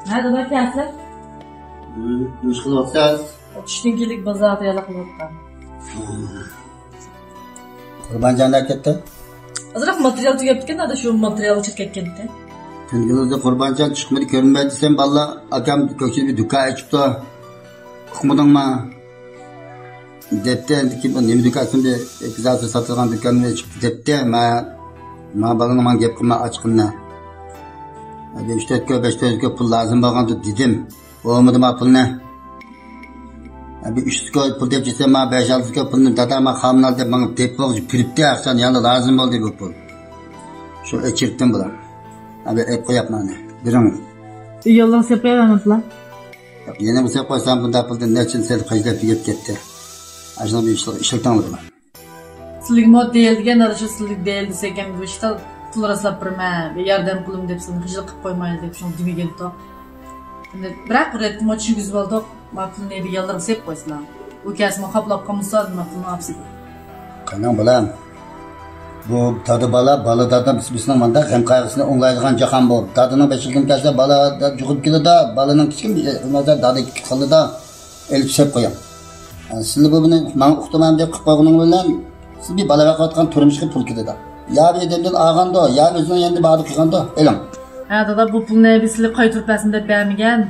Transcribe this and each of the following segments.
Nerede bak gelsin? Nüş kılıvatsaz. Düştün gelik bazarda yala kılıvattan. Kurbancan harekette. Azırak materyal tügep diken nerede şu materyalı çirket kendi? Tüngülüzde kurbancan çıkmadı görünmedi desem valla akam kökçülü bir dükkan açıptı. Kukmadın mı? Depte ki bu nemi dükkansın bir ekizatı satılgan dükkanına çıktı depte ma balını man gep kılma açkınla. 3-4 kö 5-4 kö pul lazım bağlandı dedim. Olmadı ma pul ne? 300 kö pul dep jesem ma 5-6 kö pulni dada ma hamnal dep bana dep boğucu piripte aksan yanında lazım oldu bu pul. Şu içirttim bulan. Abi hep koyap mani. Birin. Yoldan sepayamam lan. Yine bu sefer koysam bunda pulda ne için seni kaçta piyet gitti. Aşağıdan bir işlikten olur lan. Silik mod değil diyen arası silik değil deseken bu işte pul raslap birme ve yardım kılım dep seni hıcılık kıp koymayı dep şunu dimi geldi o. Bırak üretim mod için güzel oldu. Makul ne bir yallarım sep koysun lan. Bu kez muhaplap kamusan makul ne yapsın? Kanan bulam. Bu tadı balı tadı bismillah manda hem kaygısını onlaydıgan cahan bu. Tadının beşilgin kese bala da cukup gidi da balının küçük bir onlardan tadı kalı da elip sep koyam. Sizli bu bunu man uqtamam dep qıpqoğunun bilen siz bir bala vaqatgan turmuşqı pul kidi da. Ya bir edemden ağanda ya özünün yendi bağdı qıqanda elim. Ha dada bu pul ne bisilip qaytırpaсын dep bermigen.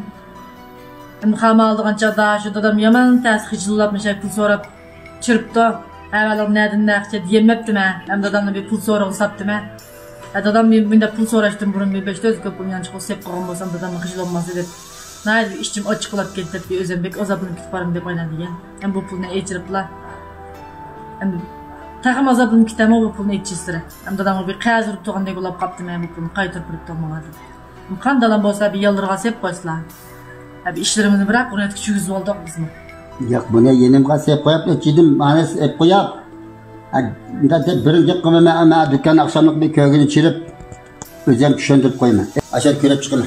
Hem xama aldığan çada şu dadam yaman təs hıcıllapmış pul sorap çırptı. Evvela nereden nakçe diyemeptim ha. Hem dadamla bir pul sorağı saptım ha. Dadam bir pul soraştım burun bir 5-4 köpün yanlış o sep qoğun bolsam dadamın hıcıl olmaz edip. Naydı işçim açıqlap ketdi bir özembek azabını kütparım dep oynadı diyen. Hem bu pulunu eçiripla. Hem tağım azabını kitama bu pulunu eçisire. Hem dadamı bir qaz urup tuğandek ulap qaptım ha bu pulunu qaytırıp duruptolmağadı. Qandalan bolsa bir yalırğa sep qoyslan. Abi işlerimizni bırak onu küçük yüz olduk bizim. Yok bu ne yenim qas hep qoyap içidim manası hep qoyap. Da dep birinci qımı ama dükkan akşamlık bir kögünü içirip özem düşündürüp qoyma. Aşağı körep çıkma.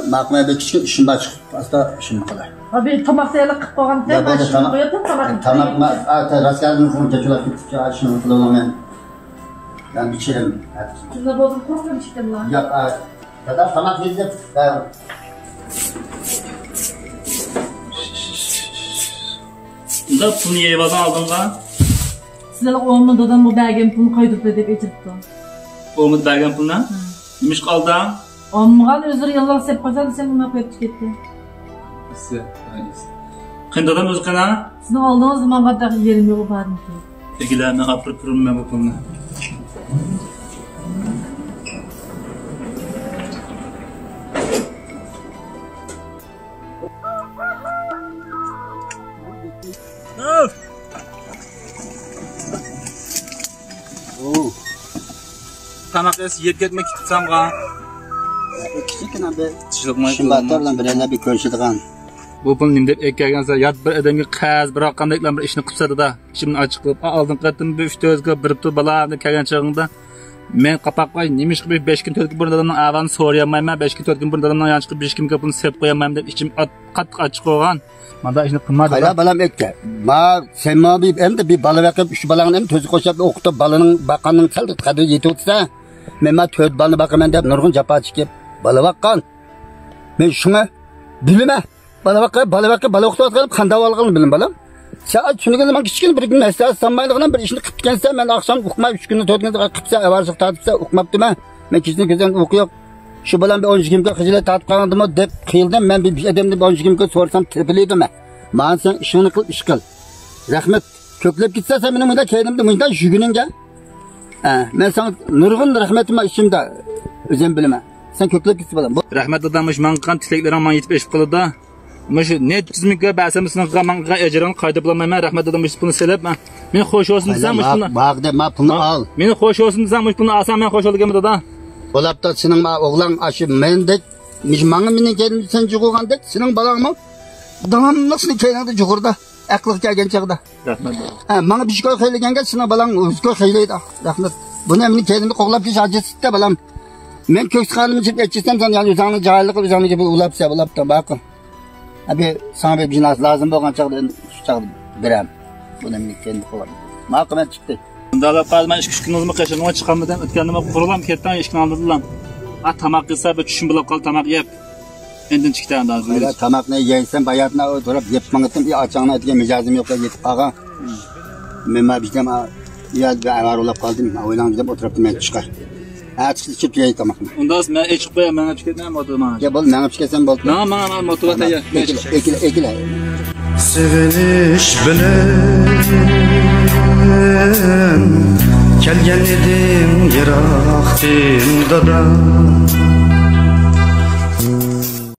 Maqmaya bir küçük işim var çıkıp hasta işim qilay. Abi tamakta yalak qıp qoğan dep başını qoyaptım tamak. Tamak ma raskalınızın keçular küçük açını qılaman. Ben biçerim. Şunda bozdum korktum çıktım lan. Yok da tamak yiyip Da pulunu yevadan aldın lan. Sizler olmadı dadam bu belgem pulunu qaytırıp dep eçiripti. Olmadı bergen puluna. Nimiş kaldı? Olmagan özür yallar sep qoysan sen buna qoyup ketdi. Qın dadam özü qana? Sizin aldığınız zaman qadar yerim yo'q barım ki. Tekilerine apırıp durun ben bu pulunu. Tamak es yep ketmek tutsam qa. Kichikina bir Çıkmay. shimbatlardan birine bir ko'rishadigan. Bu pul nimdep ekkelgense yat bir adamga qaz bıraqqandeklar bir ishni qilsada da ishimni ochiqlab oldin qatdim 3-4 ga biribdi balarni kelgan chog'imda men qapaq qo'y nemish qilib 5 kun 4 kun burundan avan so'rayolmayman 5 kun 4 kun burundan yanlış qilib 5 kimga pulni sep qo'yaman deb ichim qattiq ochiq qo'ygan. Manda ishni qilmadim. Qayla balam ekka. Ma sen ma bir endi bir bala vaqib 3 balani ham to'zi qo'shib o'qitib balaning baqaning saldi qadri yetib o'tsa men ma 4 balani baqaman deb nurg'un japa chekib bala vaqqan. Men shunga bilma. Bala o'qitayotgan qanday olgan bilim balam. Saat shuniga men kichkina bir maslahat sanmaydigan bir ishni qilib kelsa men oqshom o'qimay 3 kunni 4 kunni qilsa avarsiq tatibsa o'qimabdimi? Men kechni ko'zdan o'qiyoq shu bilan bir 12 kimga xijilat tatib qolgandimi deb qiyildim. Men bir odamni 12 kimga so'rsam tipilaydimi? Men sen ishini qil, ish qil. Rahmat. Ko'plab ketsa sen meni bunda keldimda bundan yuguningga. Men sana nurg'un rahmatim ishimda o'zim bilaman. Sen ko'plab ketsa bo'lam. Rahmat dadamış man qan tileklarim man yetib eşib qildi. Mush net tizimga basamsini qamanga ajran qayda bilamayman. Rahmat dadamış pulni selib men xo'sh olsin desam mush pulni. Baqda ma pulni al. Meni xo'sh olsin desam mush pulni alsam men xo'sh olganman dada. Bo'lapda sening o'g'lang aşı mendek mishmanga mening keldim sen juğugandek sening balangmi davamlısını keladi juğurda aqliq kelgan chaqda. Rahmat. Menga bir koy xeylaganga sening balang o'zga xeylaydi. Rahmat. Buni meni keldimni qo'g'lab kelish ajitsizda balam. Men ko'ksqalimni chip etchesam sen yani o'zingni joyliq o'zingni bir ulabsa bo'lapti baqin. Abi sana bir binas lazım bo'lgan chaqda shu chaqda beram. Buni men kendi qo'yaman. Maqamat chiqdi. Dala qazman 2 kun o'zim qashimga chiqqanmidan o'tganimda qurulam ketdan eshikni oldilar. Tamaq qilsa bir tushim bilib qol tamaq yeb. Endin çıktan daha. Öyle tamakını yersen bayatına oturup yiyip manıttım. Açağına etken mecazım yok da yetip ağa. Ben bizden ya var olup kaldım. Oylandım oturup ben çıkar. Açık çıkıp yiyip tamakını. Ondan sonra ben eşik koyam bana tüketmem oturma. Ya bol ne çıkarsan bol. Bana motivata ya. Ekile. Seviniş bilen kelgen edim yirakdin dada.